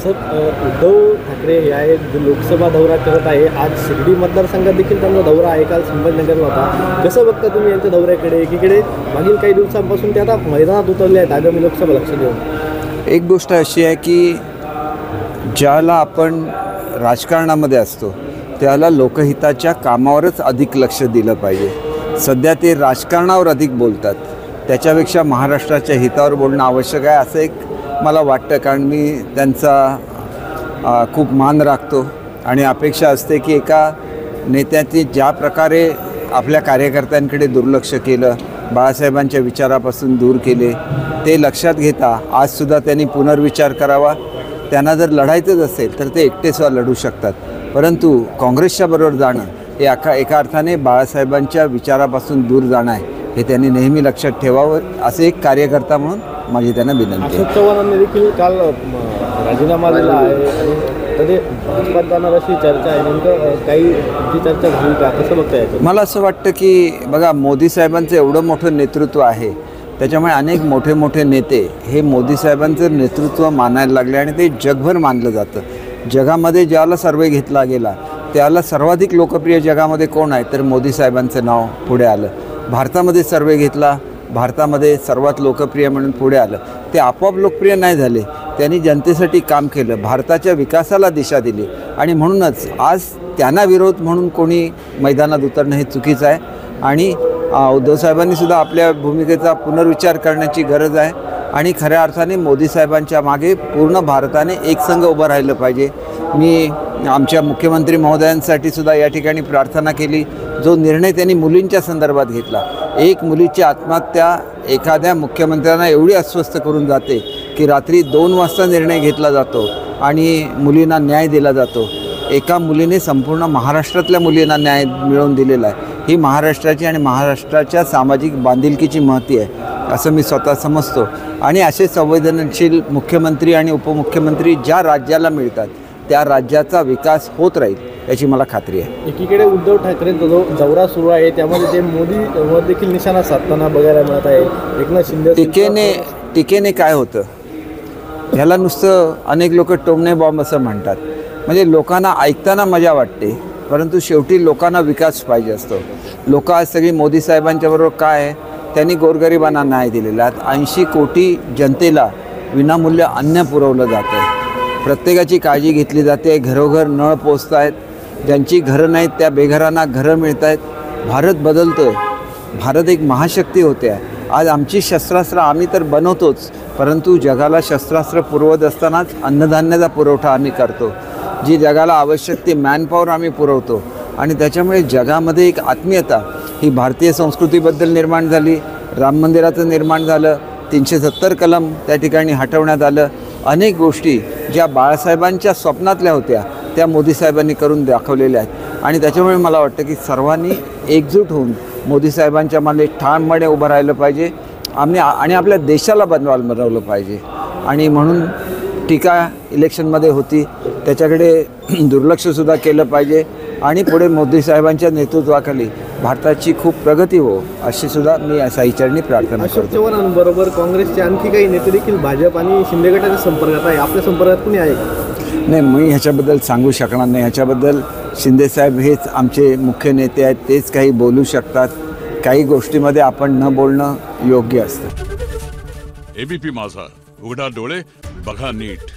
तसंच उद्धव ठाकरे हे आहे जो लोकसभा दौरा करत आहे, आज शिर्डी मतदारसंघात देखील त्यांचा दौरा आहे, काल संभाजीनगरला होता. कसं बघता तुम्ही यांच्या दौऱ्याकडे? एकीकडे मागील काही दिवसांपासून ते आता मैदानात उतरले आहेत आगामी लोकसभा लक्ष देऊन. एक गोष्ट अशी आहे की ज्याला आपण राजकारणामध्ये असतो त्याला लोकहिताच्या कामावरच अधिक लक्ष दिलं पाहिजे. सध्या ते राजकारणावर अधिक बोलतात, त्याच्यापेक्षा महाराष्ट्राच्या हितावर बोलणं आवश्यक आहे असं एक मला वाटतं. कारण मी त्यांचा खूप मान राखतो आणि अपेक्षा असते की एका नेत्याने ज्या प्रकारे आपल्या कार्यकर्त्यांकडे दुर्लक्ष केलं, बाळासाहेबांच्या विचारापासून दूर केले, ते लक्षात घेता आजसुद्धा त्यांनी पुनर्विचार करावा. त्यांना जर लढायचंच असेल तर ते एकटेसुद्धा लढू शकतात, परंतु काँग्रेसच्या बरोबर जाणं हे एका अर्थाने बाळासाहेबांच्या विचारापासून दूर जाणं आहे, हे त्यांनी नेहमी लक्षात ठेवावं असे एक कार्यकर्ता म्हणून माझी त्यांना विनंती आहे. अशोक चव्हाणांनी देखील काल राजीनामा दिला आहे आणि ते भाजपात जाणार अशी चर्चा आहे. नेमकं काही जी चर्चा झाली का, कसं बघता येतं? मला असं वाटतं की बघा, मोदी साहेबांचं एवढं मोठं नेतृत्व आहे, त्याच्यामुळे अनेक मोठे मोठे नेते हे मोदी साहेबांचं नेतृत्व मानायला लागले आणि ते जगभर मानलं जातं. जगामध्ये ज्याला सर्वे घेतला गेला त्याला सर्वाधिक लोकप्रिय जगामध्ये कोण आहे तर मोदी साहेबांचं नाव पुढे आलं. भारतामध्ये सर्वे घेतला, भारतामध्ये सर्वात लोकप्रिय म्हणून पुढे आलं. ते आपोआप लोकप्रिय नाही झाले, त्यांनी जनतेसाठी काम केलं, भारताच्या विकासाला दिशा दिली आणि म्हणूनच आज त्यांना विरोध म्हणून कोणी मैदानात उतरणं हे चुकीचं आहे. आणि उद्धव साहेबांनीसुद्धा आपल्या भूमिकेचा पुनर्विचार करण्याची गरज आहे आणि खऱ्या अर्थाने मोदी साहेबांच्या मागे पूर्ण भारताने एकसंघ उभं राहिलं पाहिजे. मी आमच्या मुख्यमंत्री महोदयांसाठी सुद्धा या ठिकाणी प्रार्थना केली. जो निर्णय त्यांनी मुलींच्या संदर्भात घेतला, एक मुलीची आत्महत्या एखाद्या मुख्यमंत्र्यांना एवढी अस्वस्थ करून जाते की रात्री 2 वाजता निर्णय घेतला जातो आणि मुलींना न्याय दिला जातो. एका मुलीने संपूर्ण महाराष्ट्रातल्या मुलींना न्याय मिळवून दिलेला आहे. ही महाराष्ट्राची आणि महाराष्ट्राच्या सामाजिक बांधिलकीची महती आहे असं मी स्वतः समजतो. आणि असे संवेदनशील मुख्यमंत्री आणि उपमुख्यमंत्री ज्या राज्याला मिळतात त्या राज्याचा विकास होत राहील याची मला खात्री आहे. एकीकडे उद्धव ठाकरेंचा जो दौरा सुरू आहे त्यामध्ये ते मोदीवर देखील निशाणा साधताना बघायला मिळत आहे. एकनाथ शिंदे टीकेने काय होतं, ह्याला नुसतं अनेक लोक टोमणे बॉम्ब असं म्हणतात. म्हणजे लोकांना ऐकताना मजा वाटते, परंतु शेवटी लोकांना विकास पाहिजे असतो. लोक आज सगळी मोदी साहेबांच्याबरोबर काय आहे, त्यांनी गोरगरिबांना न्याय दिलेला आहे. 80 कोटी जनतेला विनामूल्य अन्न पुरवलं जातं आहे, प्रत्येकाची काळजी घेतली जाते, घरोघर नळ पोचत आहेत, ज्यांची घरं नाहीत त्या बेघरांना घरं मिळत आहेत. भारत बदलतो आहे, भारत एक महाशक्ती होते आहे. आज आमची शस्त्रास्त्र आम्ही तर बनवतोच, परंतु जगाला शस्त्रास्त्र पुरवत असतानाच अन्नधान्याचा पुरवठा आम्ही करतो. जी जगाला आवश्यक ती मॅनपॉवर आम्ही पुरवतो आणि त्याच्यामुळे जगामध्ये एक आत्मीयता ही भारतीय संस्कृतीबद्दल निर्माण झाली. राम मंदिराचं निर्माण झालं, 370 कलम त्या ठिकाणी हटवण्यात आलं. अनेक गोष्टी ज्या बाळासाहेबांच्या स्वप्नातल्या होत्या त्या मोदी साहेबांनी करून दाखवलेल्या आहेत आणि त्याच्यामुळे मला वाटतं की सर्वांनी एकजूट होऊन मोदी साहेबांच्या मागे ठामपणे उभं राहिलं पाहिजे आणि आपल्या देशाला बनवलं पाहिजे. आणि म्हणून टीका इलेक्शनमध्ये होती त्याच्याकडे दुर्लक्षसुद्धा केलं पाहिजे आणि पुढे मोदी साहेबांच्या नेतृत्वाखाली भारताची खूप प्रगती हो अशी सुद्धा मी साईचरणी प्रार्थना करतो. अशोक चव्हाणांबरोबर काँग्रेसचे आणखी काही नेते देखील भाजप आणि शिंदे गटाच्या संपर्कात आहे, आपल्या संपर्कात कुणी आहे? नाही, मी ह्याच्याबद्दल सांगू शकणार नाही. ह्याच्याबद्दल शिंदेसाहेब हेच आमचे मुख्य नेते आहेत, तेच काही बोलू शकतात. काही गोष्टीमध्ये आपण न बोलणं योग्य असतं. एबीपी माझा, उघडा डोळे बघा नीट.